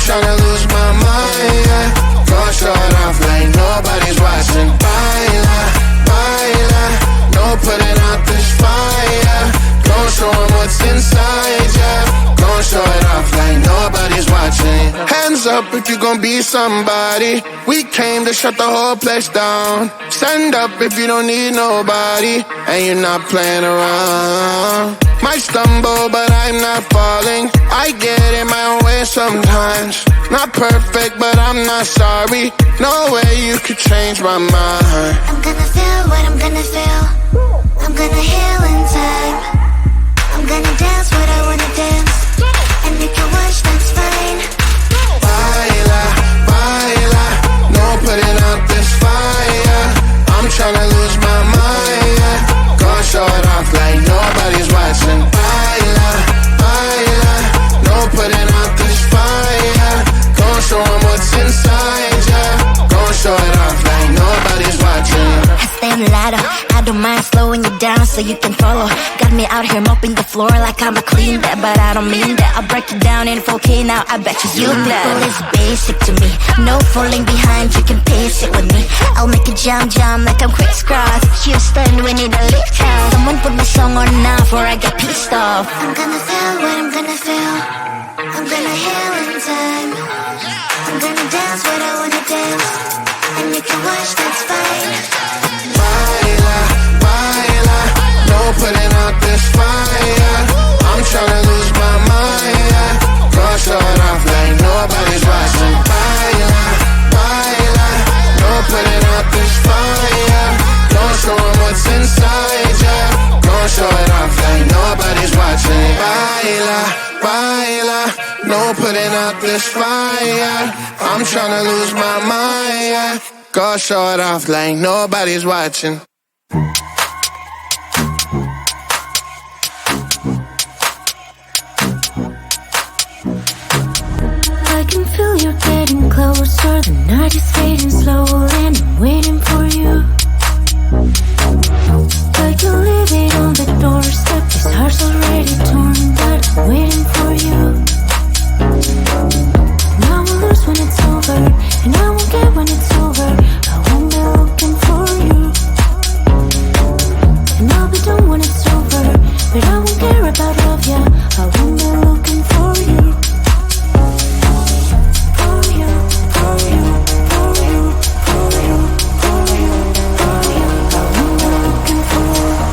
Tryna lose my mind, yeah. Go short off like nobody's watching. Baila, baila, no putting out this fire. Go show 'em what's inside, yeah. Go show it off like nobody's watching. Hands up if you gon' be somebody. We came to shut the whole place down. Stand up if you don't need nobody and you're not playing around. Might stumble, but I'm not falling. I get in my own way sometimes. Not perfect, but I'm not sorry. No way you could change my mind. I'm gonna feel what I'm gonna feel. I'm gonna heal in time. I'm gonna dance what I wanna dance. And you can watch, that's fine. Baila, baila, no putting out this fire. I'm tryna lose my mind, yeah. Go show it off like nobody's watching. Baila, baila, no putting out this fire. Go show 'em what's inside, yeah. Go show it off like nobody's watching. I stand louder, I don't mind slowing you down so you can follow. Got me out here mopping the floor like I'm a clean that, but I don't mean that. I'll break it down in 4K now, I bet you know. Well, it's basic to me, no falling behind, you can pace it with me. I'll make it jump like I'm crisscross. Houston, we need a lift house. Someone put my song on now before I get pissed off. I'm gonna feel what I'm gonna feel. I'm gonna heal in time. I'm gonna dance what I wanna dance. And you can watch, that's fine. Baila, baila, no putting out this fire. I'm tryna lose my mind, yeah. Go show it off like nobody's watching. Baila, baila, no putting out this fire. Go show 'em what's inside, yeah. Go show it off like nobody's watching. Baila, baila, no putting out this fire. I'm tryna lose my mind, yeah. Go show it off like nobody's watching. I can feel you getting closer. The night is fading slowly and I'm waiting for you. I can leave it on the doorstep. This heart's already torn, but I'm waiting for you. Now I will lose when it's over, and I won't get when it's over. I won't be looking for you, and I'll be done when it's over. But I won't care about love, yeah. I won't be looking for you. For you, for you, for you, for you, for you, for you. I won't be looking for you.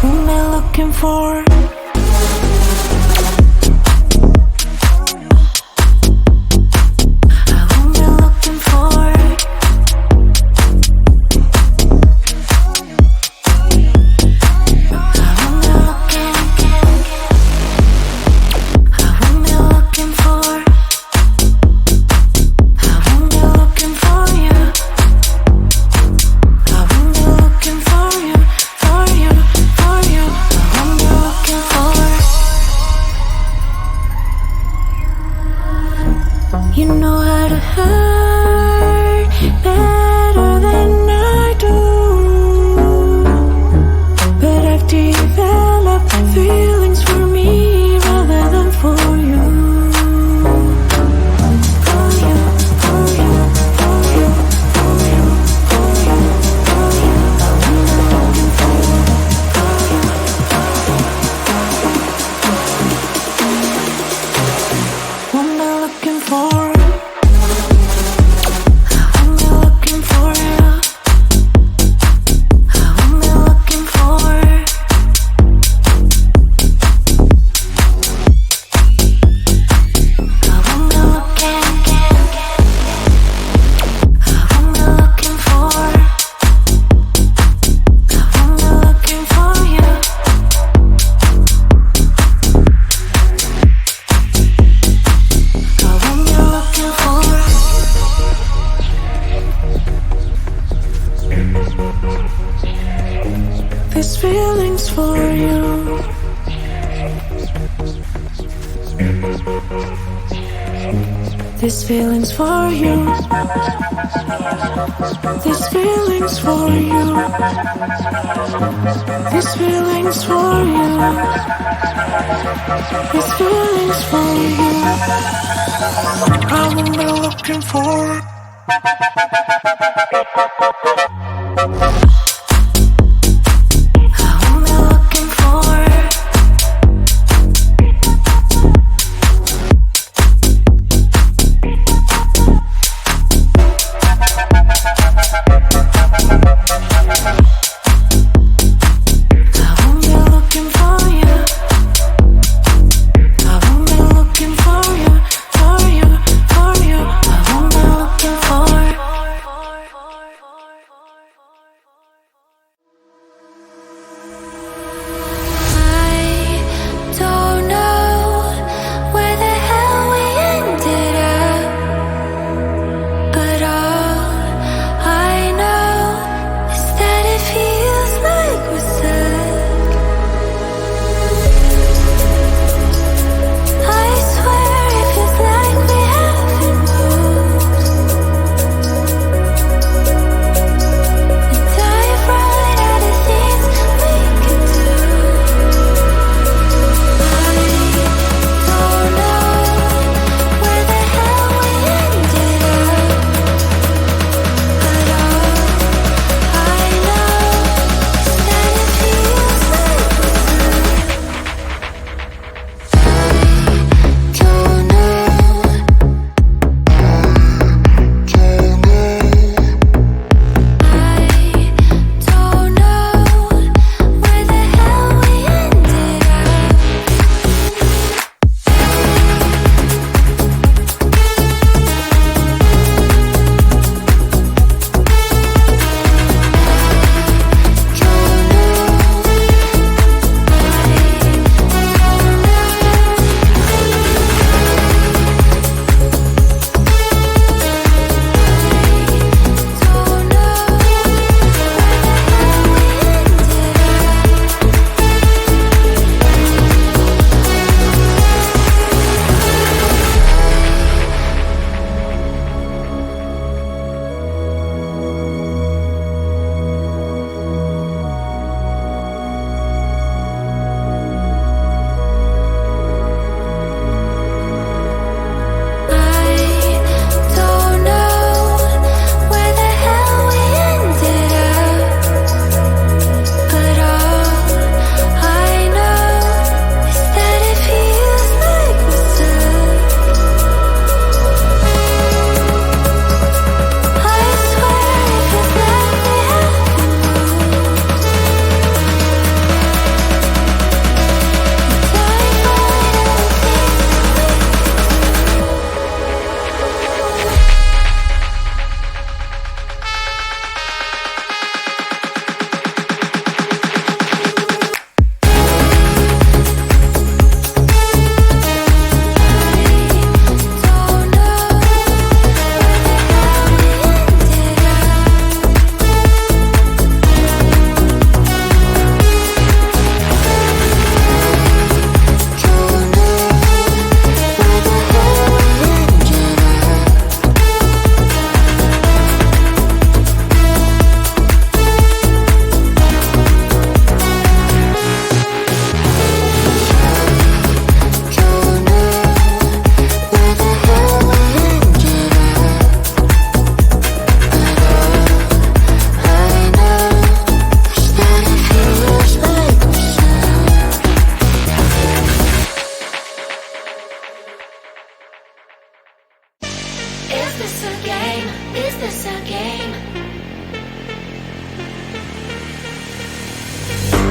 Won't be looking for. You know how to hurt better than I do, but I've developed feelings for me rather than for you. For you, for you, for you, for you, for you, for you. I'm looking for you. What am I looking for? This feeling's for you. This feeling's for you. This feeling's for you. This feeling's for you. I won't be looking for it.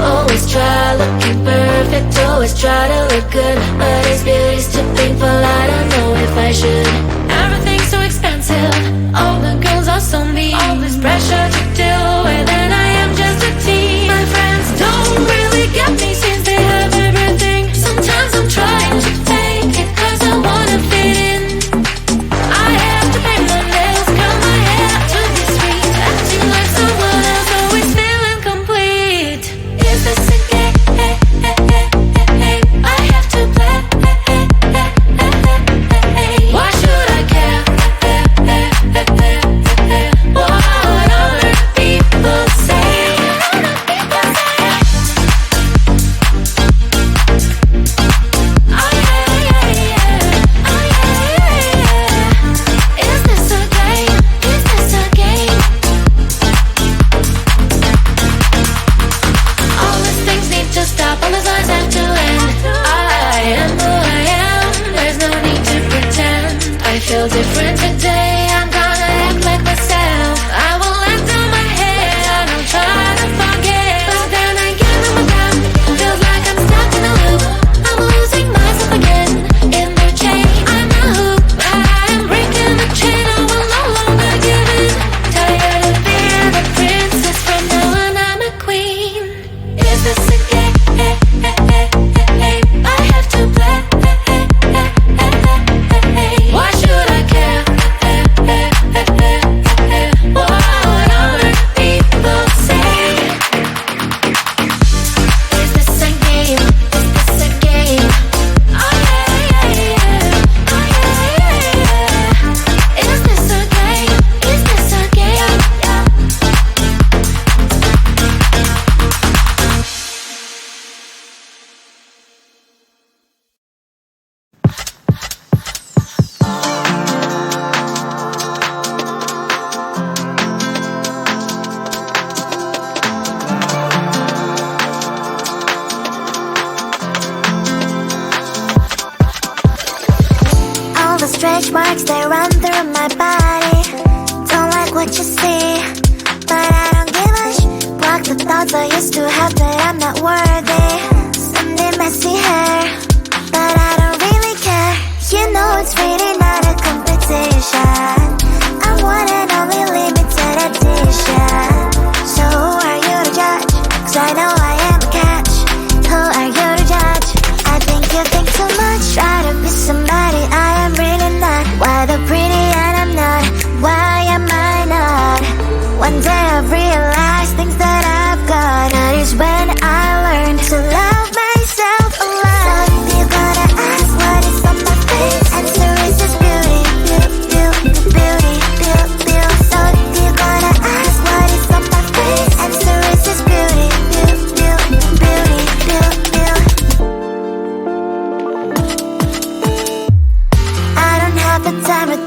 Always try looking perfect, always try to look good, but is beauty's too painful? I don't know if I should. Everything's so expensive, all the girls are so mean, all this pressure to deal with, and I am just a teen. My friends don't really get me since they have everything. Sometimes I'm trying to fake it cause I wanna fit in. I have to pay my nails, curl my hair to be sweet, acting like someone else, always feel incomplete. Is this a game? I have to play. feel different today. I'm gonna act like myself. I will let down my head and I'll try to forget. But then again, I'm down. Feels like I'm stuck in a loop. I'm losing myself again in the chain. I'm a hoop, but I'm breaking the chain. I will no longer give in. Tired of being the princess. From now on, I'm a queen. Is this a game? I have to play. Why should I care? What other people say? Is this a game? Is this a game? Oh yeah, yeah, yeah. Oh yeah, yeah, yeah. Is this a game? Is this a game? All the stretch marks, they run through my body. Don't like what you see, but I don't give a block the thoughts I used to have that I'm not worthy. Sunday messy hair, but I don't really care. You know it's really not a competition. I'm one and only limited edition. So who are you to judge? 'Cause I know I am a catch. Who are you to judge? I think you think too much. Try to be somebody I am really not. Why the pretty and I'm not? Why am I not? One day I've realized things that I've got. That is when I learned to love myself alone. So if you gotta ask what is on my face, answer is just beauty, beauty, beauty, beauty, beauty. So if you gotta ask what is on my face, answer is just beauty, beauty, beauty, beauty, beauty. I don't have the time to